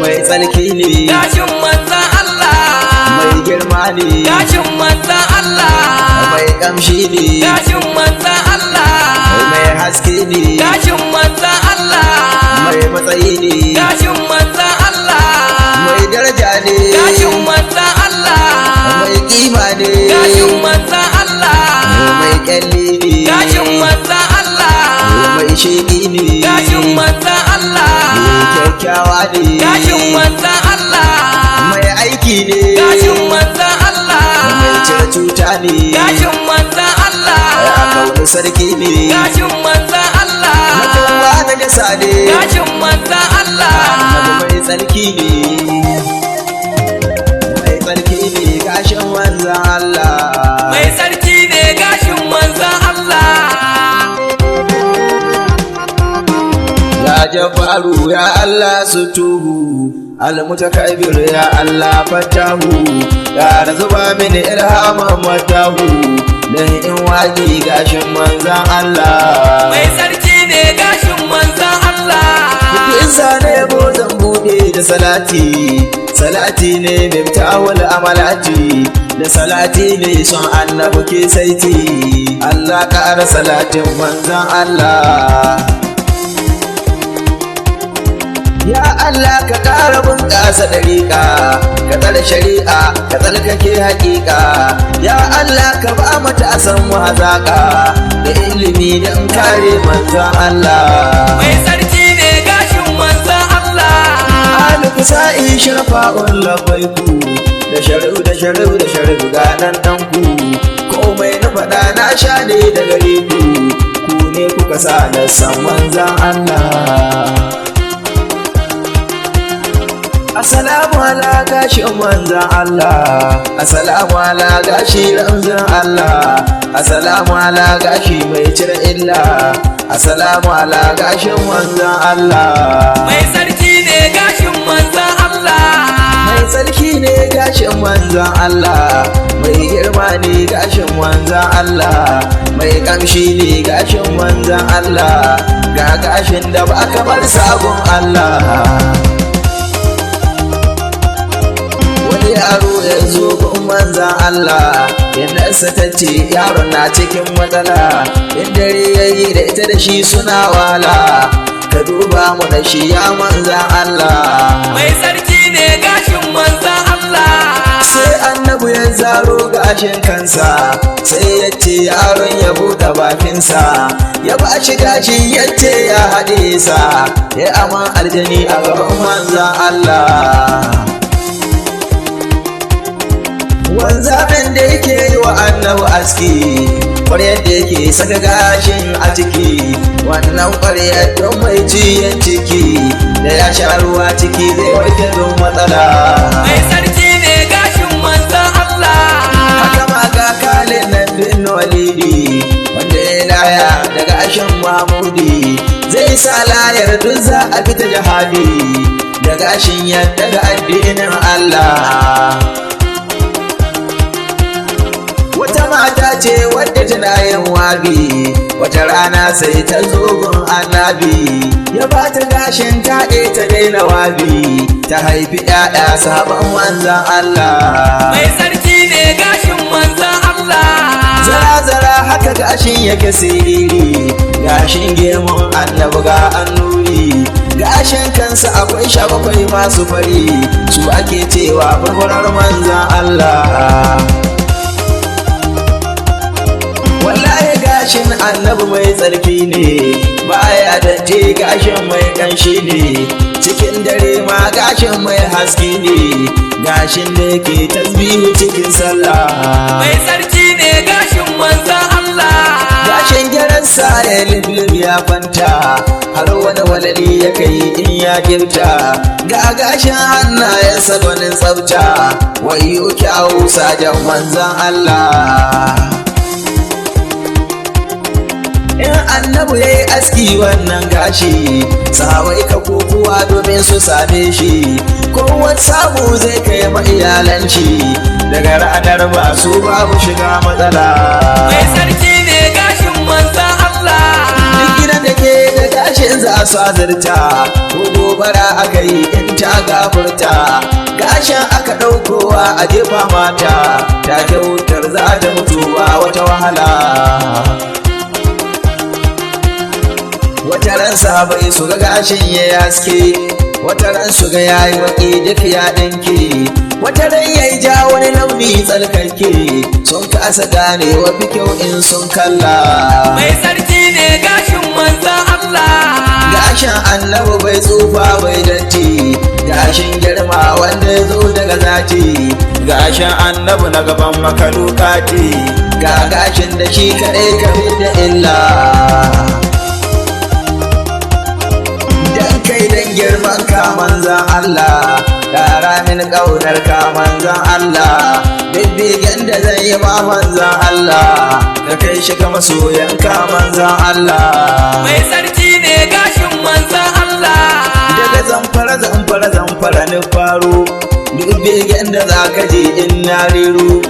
mai tsarki ne gashin manzan Allah, mai girma ne gashin manzan Allah, mai kamshi ne gashin manzan Allah, mai haske ne gashin manzan Allah, mai matsayi ne gashin manzan Allah, mai daraja ne gashin manzan Allah, mai kima ne gashin manzan Allah, mai kyalli ne gashin manzan Allah, mai sheki ne gashin manzan Allah, kyakkyawa ne gashin manzan Allah, mai aiki ne gashin manzan Allah, mai cire cuta ne gashin manzan Allah, ya kauni sarki ne gashin manzan Allah, kowa na gasa ne gashin manzan Allah, mai tsarki ne mai tsarki ne gashin manzan Allah mai sarki ne gashin manzan Allah. ya jabaru ya Allah sutuhu almutakabir ya Allah fatahu ya razuba min irhaman matahu dan in waji gashin manzan Allah Mai sarki ne gashin manzan Allah. Isa ne zan bude da salati salati ne miftahul amalati da salati ne son annabi ke saiti Allah ƙara salatin manzan Allah ya Allah ka ƙara bunƙasa ɗariƙa ka tsare shari'a ka tsarkake haƙiƙa ya Allah ka ba matasan mu hazaƙa da ilimi don kare manzan Allah Mai sarki ne gashin manzan Allah. Alkusa'i sharfa'un labaiku da shari'u ga ɗanɗanku komai na faɗa na sha ne da gare ku ku ne kuka sa na san manzan Allah Assalamu ala gashi manzan Allah Assalamu ala gashi ramzan Allah Assalamu ala gashi mai cire illa Assalamu ala gashin manzan Allah Mai sarki ne gashin manzan Allah. mai tsarki ne gashin manzan Allah mai girma ne gashin manzan Allah mai kamshi ne gashin manzan Allah ga gashin da ba kamar sabon Allah wani yaro ya zo gun manzan Allah yadda ta ce yaron na cikin matsala in dare yayi da ita da shi suna wala ka duba mu da shi ya manzan Allah Mai sarki ne gashin manzan Allah. sai annabu ya zaro gashin kansa sai ya ce yaron ya buɗe bakinsa ya ba shi gashi ya ce ya haɗe sa ya aman aljani a gaban manzan Allah wanzamin da yake yi wa annabu aski ƙwaryar da yake saka gashin a ciki wannan ƙwaryar don mai ciyan ciki da ya sha ruwa ciki zai warke don matsala Mai sarki ne gashin manzan Allah. haka ma ga kalin nan bin walidi wanda ya laya daga ashin mamudi zai sa layar duk za a fita jihadi da gashin yadda ga addinin Allah wata mata ce wadda tana yin wabi wata rana sai ta zogon annabi ya ba ta gashin taɗe ta daina wabi ta haifi ƴaƴa sabon manzan Allah Mai sarki ne gashin manzan Allah. zara-zara haka gashin yake siriri gashin gemun annabi ga annuri gashin kansa akwai shabakwai masu fari su ake cewa farfarar manzan Allah wallahi gashin annabi mai tsarki ne baya datti gashin mai kanshi ne cikin dare ma gashin mai haske ne gashin da yake tasbihu cikin sallah Mai sarki ne gashin manzan Allah. gashin geransa ya liblib ya fanta har wani walali ya kai in ya girta ga gashin hannayensa gwanin tsafta wayo kyawu sajan manzan Allah in annabu ya yi aski wannan gashi sahabai ka kokowa domin su same shi, kowa samu zai kai ma iyalanci, daga ranar ba su babu shiga matsala. Mai sarki ne gashin manzan Allah. Duk gidan da ke da gashin za su azurta, ko gobara aka yi in ta gafurta, gashin aka ɗaukowa a jefa mata, ta kyautar za ta mutu ba wata wahala. Wata ran sabai su ga gashin ya yaske, wata ran su ga yayi baki duk ya dinke, wata ran yayi ja wani launi tsalkake, sun kasa gane wa fi kyau in sun kalla. Mai sarki ne gashin manzan Allah. Gashin annabi bai tsufa bai datti, gashin girma wanda ya zo daga zati, gashin annabi na gaban makalukati, ga gashin da shi kaɗai ka da illa. Dan kai dan girman ka manzan Allah, ƙara min ƙaunar ka manzan Allah, bibbigen da zan yi ma manzan Allah, ka kai shi ka masoyan ka manzan Allah. Mai sarki ne gashin manzan Allah. Daga zamfara ni faro, bibbigen da za ka je in na rero,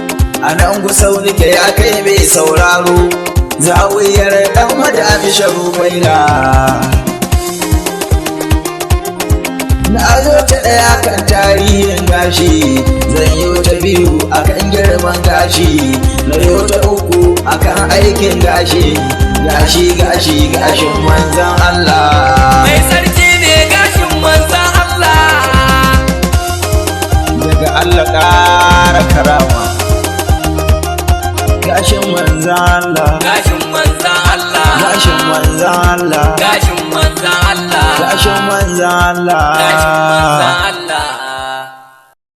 a nan gusau nike ya kai mai sauraro, zawiyar ɗan madami sharu baina. Na zo ta ɗaya kan tarihin gashi, zan yi ta biyu akan girman gashi, na yi ta uku akan aikin gashi, gashin manzan Allah. Mai sarki ne gashin manzan Allah. Daga Allah ƙara karama, gashin manzan Allah. Gashin manzan Allah. Gashin manzan Allah. Gashin manzan Allah. Gashin manzan Allah. Gashin manzan Allah.